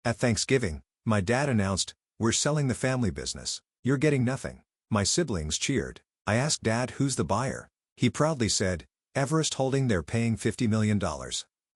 At Thanksgiving, my dad announced, "We're selling the family business. You're getting nothing." My siblings cheered. I asked Dad who's the buyer. He proudly said, "Everest Holding, they're paying $50 million.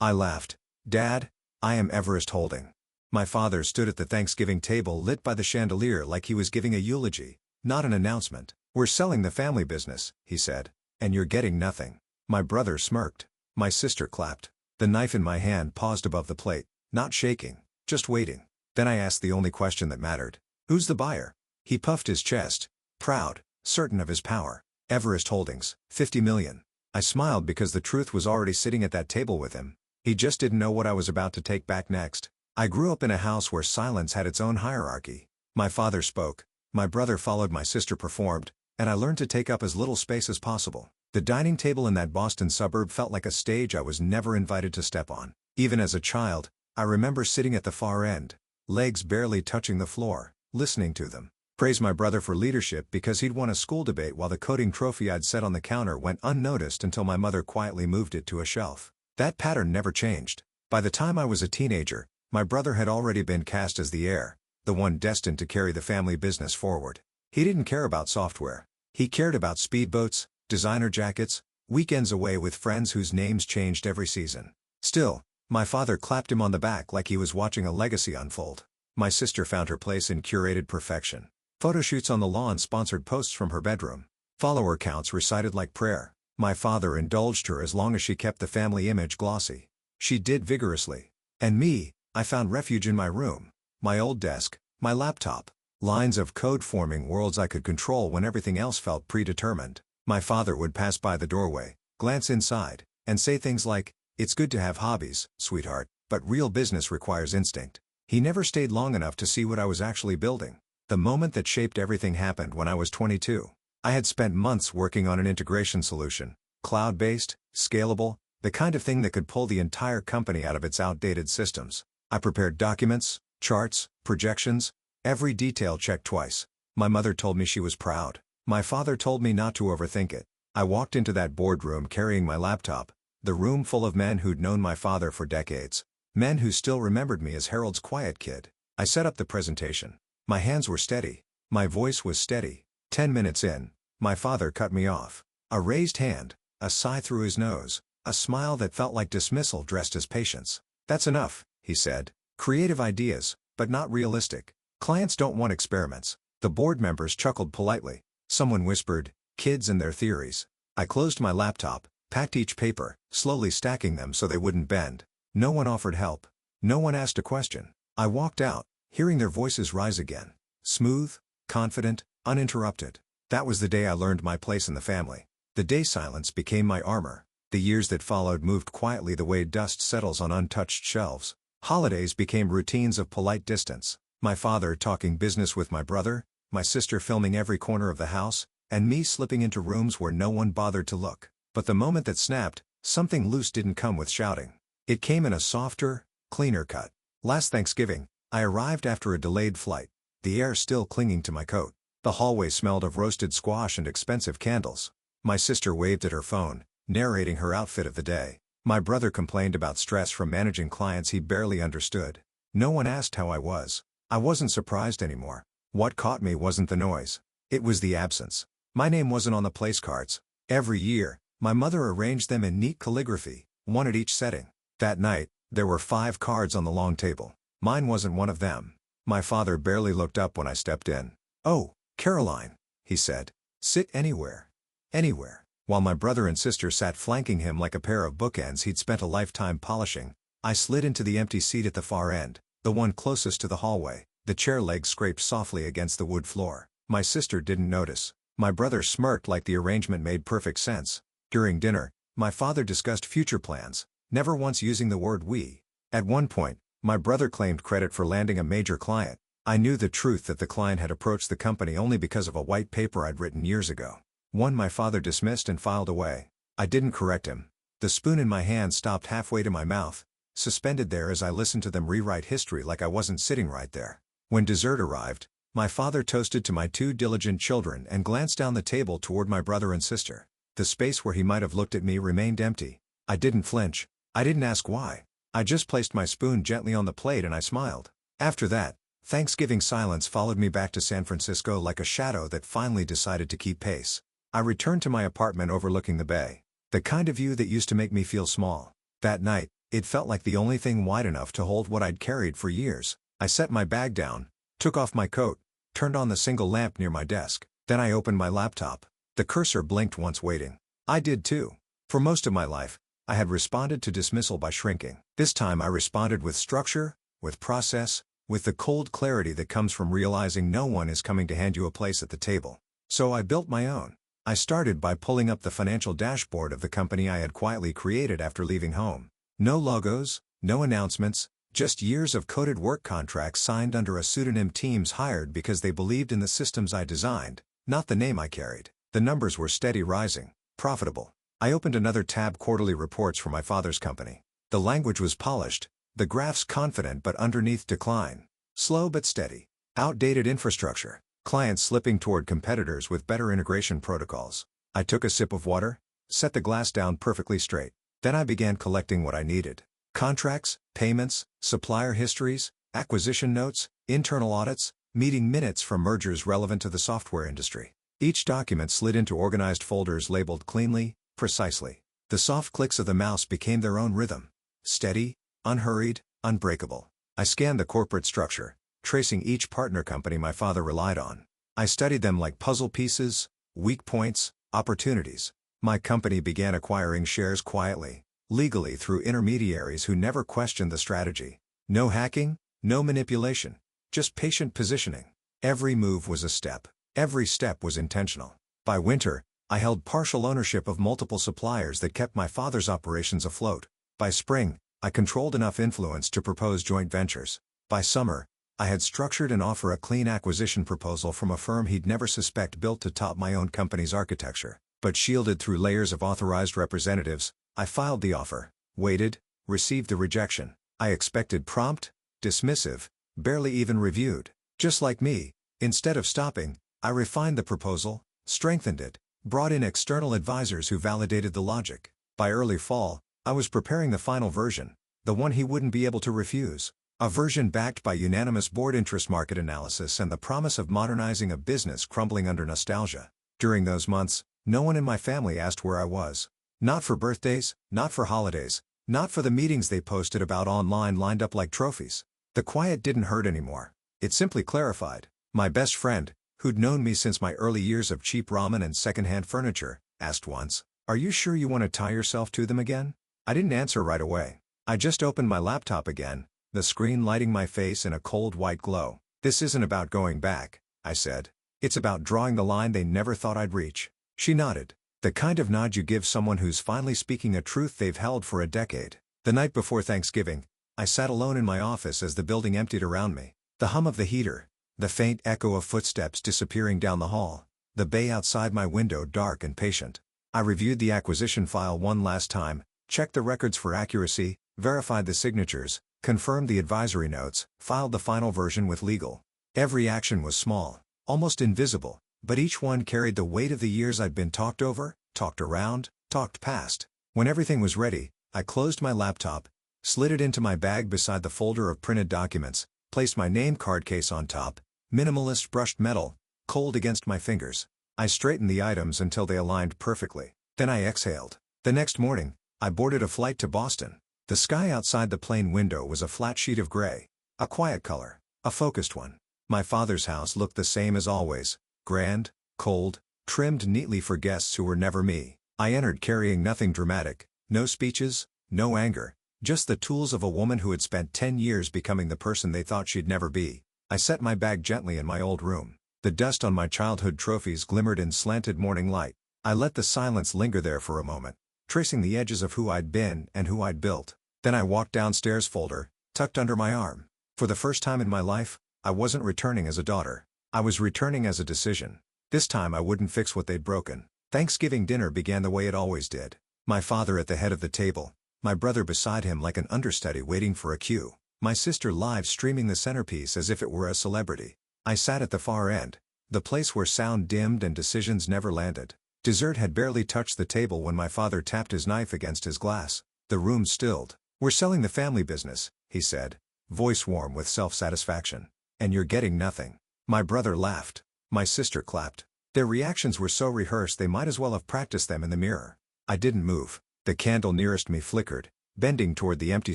I laughed. "Dad, I am Everest Holding." My father stood at the Thanksgiving table lit by the chandelier like he was giving a eulogy, not an announcement. "We're selling the family business," he said, "and you're getting nothing." My brother smirked. My sister clapped. The knife in my hand paused above the plate, not shaking, just waiting. Then I asked the only question that mattered. "Who's the buyer?" He puffed his chest, proud, certain of his power. "Everest Holdings, $50 million. I smiled because the truth was already sitting at that table with him. He just didn't know what I was about to take back next. I grew up in a house where silence had its own hierarchy. My father spoke, my brother followed, my sister performed, and I learned to take up as little space as possible. The dining table in that Boston suburb felt like a stage I was never invited to step on. Even as a child, I remember sitting at the far end, legs barely touching the floor, listening to them praise my brother for leadership because he'd won a school debate while the coding trophy I'd set on the counter went unnoticed until my mother quietly moved it to a shelf. That pattern never changed. By the time I was a teenager, my brother had already been cast as the heir, the one destined to carry the family business forward. He didn't care about software. He cared about speedboats, designer jackets, weekends away with friends whose names changed every season. Still, my father clapped him on the back like he was watching a legacy unfold. My sister found her place in curated perfection. Photoshoots on the lawn, sponsored posts from her bedroom. Follower counts recited like prayer. My father indulged her as long as she kept the family image glossy. She did vigorously. And me, I found refuge in my room, my old desk, my laptop. Lines of code forming worlds I could control when everything else felt predetermined. My father would pass by the doorway, glance inside, and say things like, "It's good to have hobbies, sweetheart, but real business requires instinct." He never stayed long enough to see what I was actually building. The moment that shaped everything happened when I was 22. I had spent months working on an integration solution, cloud-based, scalable, the kind of thing that could pull the entire company out of its outdated systems. I prepared documents, charts, projections, every detail checked twice. My mother told me she was proud. My father told me not to overthink it. I walked into that boardroom carrying my laptop, the room full of men who'd known my father for decades. Men who still remembered me as Harold's quiet kid. I set up the presentation. My hands were steady. My voice was steady. 10 minutes in, my father cut me off. A raised hand, a sigh through his nose, a smile that felt like dismissal dressed as patience. "That's enough," he said. "Creative ideas, but not realistic. Clients don't want experiments." The board members chuckled politely. Someone whispered, "Kids and their theories." I closed my laptop, packed each paper, slowly stacking them so they wouldn't bend. No one offered help. No one asked a question. I walked out, hearing their voices rise again. Smooth, confident, uninterrupted. That was the day I learned my place in the family. The day silence became my armor. The years that followed moved quietly the way dust settles on untouched shelves. Holidays became routines of polite distance. My father talking business with my brother, my sister filming every corner of the house, and me slipping into rooms where no one bothered to look. But the moment that snapped, something loose didn't come with shouting. It came in a softer, cleaner cut. Last Thanksgiving, I arrived after a delayed flight, the air still clinging to my coat. The hallway smelled of roasted squash and expensive candles. My sister waved at her phone, narrating her outfit of the day. My brother complained about stress from managing clients he barely understood. No one asked how I was. I wasn't surprised anymore. What caught me wasn't the noise. It was the absence. My name wasn't on the place cards. Every year, my mother arranged them in neat calligraphy, one at each setting. That night, there were 5 cards on the long table. Mine wasn't one of them. My father barely looked up when I stepped in. "Oh, Caroline," he said. "Sit anywhere." Anywhere. While my brother and sister sat flanking him like a pair of bookends he'd spent a lifetime polishing, I slid into the empty seat at the far end, the one closest to the hallway. The chair legs scraped softly against the wood floor. My sister didn't notice. My brother smirked like the arrangement made perfect sense. During dinner, my father discussed future plans, never once using the word we. At one point, my brother claimed credit for landing a major client. I knew the truth that the client had approached the company only because of a white paper I'd written years ago. One my father dismissed and filed away. I didn't correct him. The spoon in my hand stopped halfway to my mouth, suspended there as I listened to them rewrite history like I wasn't sitting right there. When dessert arrived, my father toasted to my 2 diligent children and glanced down the table toward my brother and sister. The space where he might have looked at me remained empty. I didn't flinch. I didn't ask why. I just placed my spoon gently on the plate and I smiled. After that, Thanksgiving silence followed me back to San Francisco like a shadow that finally decided to keep pace. I returned to my apartment overlooking the bay. The kind of view that used to make me feel small. That night, it felt like the only thing wide enough to hold what I'd carried for years. I set my bag down, took off my coat, turned on the single lamp near my desk. Then I opened my laptop. The cursor blinked once waiting. I did too. For most of my life, I had responded to dismissal by shrinking. This time I responded with structure, with process, with the cold clarity that comes from realizing no one is coming to hand you a place at the table. So I built my own. I started by pulling up the financial dashboard of the company I had quietly created after leaving home. No logos, no announcements, just years of coded work contracts signed under a pseudonym, teams hired because they believed in the systems I designed, not the name I carried. The numbers were steady rising, profitable. I opened another tab, quarterly reports for my father's company. The language was polished, the graphs confident but underneath decline. Slow but steady. Outdated infrastructure. Clients slipping toward competitors with better integration protocols. I took a sip of water, set the glass down perfectly straight. Then I began collecting what I needed. Contracts, payments, supplier histories, acquisition notes, internal audits, meeting minutes from mergers relevant to the software industry. Each document slid into organized folders labeled cleanly, precisely. The soft clicks of the mouse became their own rhythm. Steady, unhurried, unbreakable. I scanned the corporate structure, tracing each partner company my father relied on. I studied them like puzzle pieces, weak points, opportunities. My company began acquiring shares quietly, legally through intermediaries who never questioned the strategy. No hacking, no manipulation, just patient positioning. Every move was a step. Every step was intentional. By winter, I held partial ownership of multiple suppliers that kept my father's operations afloat. By spring, I controlled enough influence to propose joint ventures. By summer, I had structured and offer a clean acquisition proposal from a firm he'd never suspect, built to top my own company's architecture. But shielded through layers of authorized representatives, I filed the offer, waited, received the rejection. I expected prompt, dismissive, barely even reviewed. Just like me, instead of stopping, I refined the proposal, strengthened it, brought in external advisors who validated the logic. By early fall, I was preparing the final version, the one he wouldn't be able to refuse. A version backed by unanimous board interest, market analysis, and the promise of modernizing a business crumbling under nostalgia. During those months, no one in my family asked where I was. Not for birthdays, not for holidays, not for the meetings they posted about online lined up like trophies. The quiet didn't hurt anymore. It simply clarified. My best friend, who'd known me since my early years of cheap ramen and secondhand furniture, asked once, "Are you sure you want to tie yourself to them again?" I didn't answer right away. I just opened my laptop again, the screen lighting my face in a cold white glow. "This isn't about going back," I said. "It's about drawing the line they never thought I'd reach." She nodded. The kind of nod you give someone who's finally speaking a truth they've held for a decade. The night before Thanksgiving, I sat alone in my office as the building emptied around me. The hum of the heater, the faint echo of footsteps disappearing down the hall, the bay outside my window dark and patient. I reviewed the acquisition file one last time, checked the records for accuracy, verified the signatures, confirmed the advisory notes, filed the final version with legal. Every action was small, almost invisible, but each one carried the weight of the years I'd been talked over, talked around, talked past. When everything was ready, I closed my laptop, slid it into my bag beside the folder of printed documents, placed my name card case on top, minimalist brushed metal, cold against my fingers. I straightened the items until they aligned perfectly. Then I exhaled. The next morning, I boarded a flight to Boston. The sky outside the plane window was a flat sheet of gray. A quiet color. A focused one. My father's house looked the same as always. Grand, cold, trimmed neatly for guests who were never me. I entered carrying nothing dramatic. No speeches, no anger. Just the tools of a woman who had spent 10 years becoming the person they thought she'd never be. I set my bag gently in my old room. The dust on my childhood trophies glimmered in slanted morning light. I let the silence linger there for a moment, tracing the edges of who I'd been and who I'd built. Then I walked downstairs, folder tucked under my arm. For the first time in my life, I wasn't returning as a daughter. I was returning as a decision. This time I wouldn't fix what they'd broken. Thanksgiving dinner began the way it always did. My father at the head of the table, my brother beside him like an understudy waiting for a cue, my sister live streaming the centerpiece as if it were a celebrity. I sat at the far end, the place where sound dimmed and decisions never landed. Dessert had barely touched the table when my father tapped his knife against his glass. The room stilled. "We're selling the family business," he said, voice warm with self-satisfaction. And you're getting nothing. My brother laughed. My sister clapped. Their reactions were so rehearsed they might as well have practiced them in the mirror. I didn't move. The candle nearest me flickered, bending toward the empty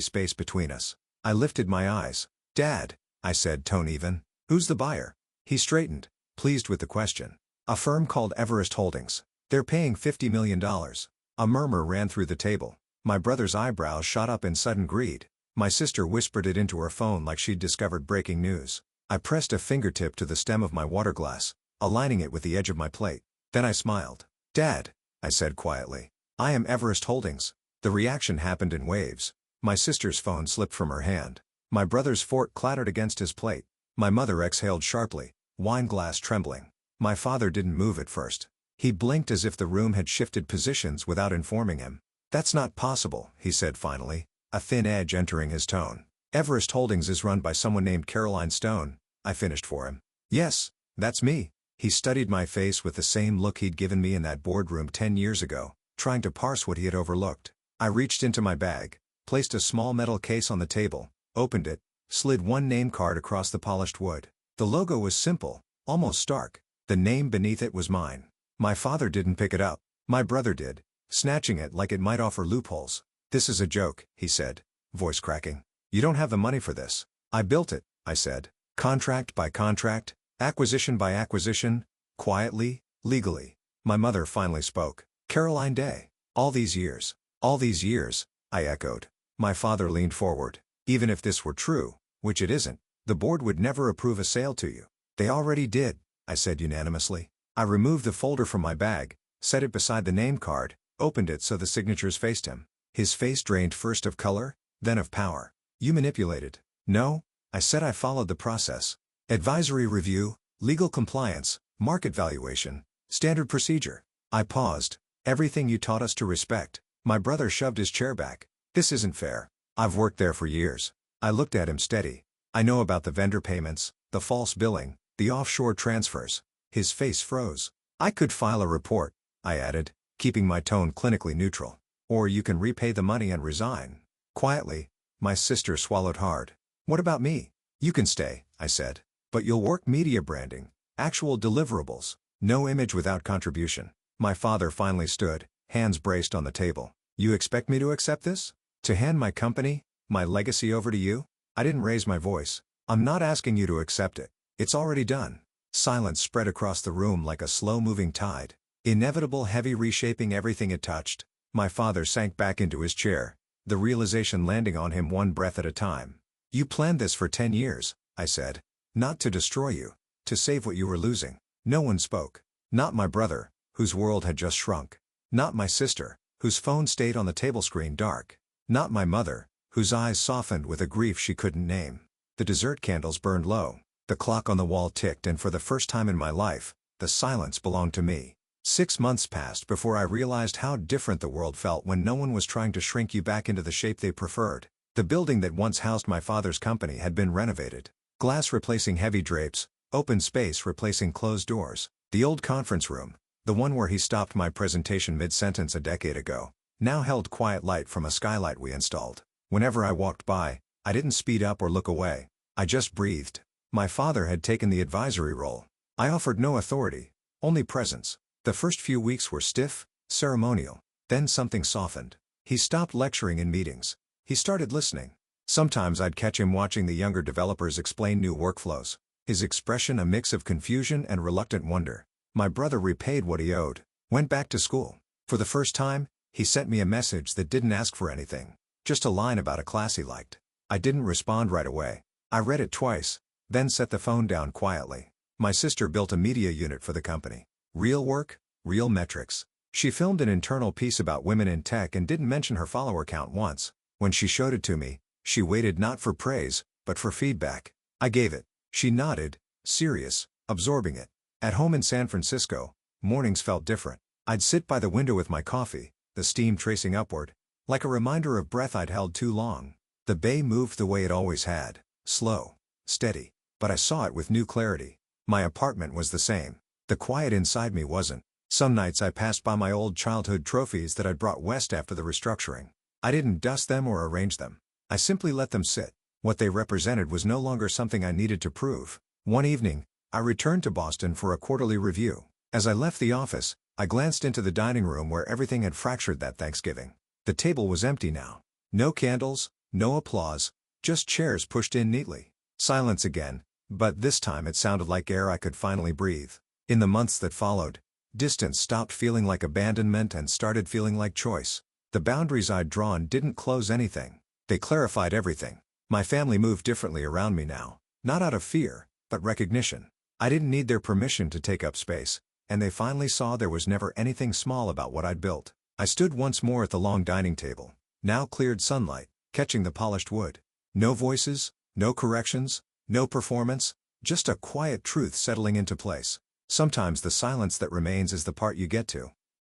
space between us. I lifted my eyes. "Dad," I said, tone even. "Who's the buyer?" He straightened, pleased with the question. "A firm called Everest Holdings. They're paying $50 million. A murmur ran through the table. My brother's eyebrows shot up in sudden greed. My sister whispered it into her phone like she'd discovered breaking news. I pressed a fingertip to the stem of my water glass, aligning it with the edge of my plate. Then I smiled. "Dad," I said quietly, "I am Everest Holdings." The reaction happened in waves. My sister's phone slipped from her hand. My brother's fork clattered against his plate. My mother exhaled sharply, wine glass trembling. My father didn't move at first. He blinked as if the room had shifted positions without informing him. "That's not possible," he said finally, a thin edge entering his tone. "Everest Holdings is run by someone named Caroline Stone," I finished for him. "Yes, that's me." He studied my face with the same look he'd given me in that boardroom 10 years ago, trying to parse what he had overlooked. I reached into my bag, placed a small metal case on the table, opened it, slid one name card across the polished wood. The logo was simple, almost stark. The name beneath it was mine. My father didn't pick it up. My brother did, snatching it like it might offer loopholes. "This is a joke," he said, voice cracking. "You don't have the money for this." "I built it," I said. "Contract by contract, acquisition by acquisition, quietly, legally." My mother finally spoke. "Caroline Day. All these years." "All these years," I echoed. My father leaned forward. "Even if this were true, which it isn't, the board would never approve a sale to you." "They already did," I said unanimously. I removed the folder from my bag, set it beside the name card, opened it so the signatures faced him. His face drained first of color, then of power. "You manipulated." "No," I said. "I followed the process. Advisory review, legal compliance, market valuation, standard procedure." I paused. "Everything you taught us to respect." My brother shoved his chair back. "This isn't fair. I've worked there for years." I looked at him steady. "I know about the vendor payments, the false billing, the offshore transfers." His face froze. "I could file a report," I added, keeping my tone clinically neutral. "Or you can repay the money and resign." Quietly, my sister swallowed hard. "What about me?" "You can stay," I said. "But you'll work media branding, actual deliverables, no image without contribution." My father finally stood, hands braced on the table. "You expect me to accept this? To hand my company, my legacy over to you?" I didn't raise my voice. "I'm not asking you to accept it. It's already done." Silence spread across the room like a slow-moving tide, inevitable heavy reshaping everything it touched. My father sank back into his chair, the realization landing on him one breath at a time. "You planned this for 10 years, I said. "Not to destroy you, to save what you were losing." No one spoke. Not my brother, whose world had just shrunk. Not my sister, whose phone stayed on the table screen dark. Not my mother, whose eyes softened with a grief she couldn't name. The dessert candles burned low. The clock on the wall ticked, and for the first time in my life, the silence belonged to me. 6 months passed before I realized how different the world felt when no one was trying to shrink you back into the shape they preferred. The building that once housed my father's company had been renovated. Glass replacing heavy drapes, open space replacing closed doors. The old conference room, the one where he stopped my presentation mid-sentence a decade ago, now held quiet light from a skylight we installed. Whenever I walked by, I didn't speed up or look away. I just breathed. My father had taken the advisory role. I offered no authority, only presence. The first few weeks were stiff, ceremonial. Then something softened. He stopped lecturing in meetings. He started listening. Sometimes I'd catch him watching the younger developers explain new workflows. His expression a mix of confusion and reluctant wonder. My brother repaid what he owed, went back to school. For the first time, he sent me a message that didn't ask for anything. Just a line about a class he liked. I didn't respond right away. I read it twice, then set the phone down quietly. My sister built a media unit for the company. Real work, real metrics. She filmed an internal piece about women in tech and didn't mention her follower count once. When she showed it to me, she waited not for praise, but for feedback. I gave it. She nodded, serious, absorbing it. At home in San Francisco, mornings felt different. I'd sit by the window with my coffee, the steam tracing upward, like a reminder of breath I'd held too long. The bay moved the way it always had, slow, steady, but I saw it with new clarity. My apartment was the same. The quiet inside me wasn't. Some nights I passed by my old childhood trophies that I'd brought west after the restructuring. I didn't dust them or arrange them. I simply let them sit. What they represented was no longer something I needed to prove. One evening, I returned to Boston for a quarterly review. As I left the office, I glanced into the dining room where everything had fractured that Thanksgiving. The table was empty now. No candles, no applause, just chairs pushed in neatly. Silence again, but this time it sounded like air I could finally breathe. In the months that followed, distance stopped feeling like abandonment and started feeling like choice. The boundaries I'd drawn didn't close anything. They clarified everything. My family moved differently around me now, not out of fear, but recognition. I didn't need their permission to take up space, and they finally saw there was never anything small about what I'd built. I stood once more at the long dining table, now cleared sunlight, catching the polished wood. No voices, no corrections, no performance, just a quiet truth settling into place. Sometimes the silence that remains is the part you get to.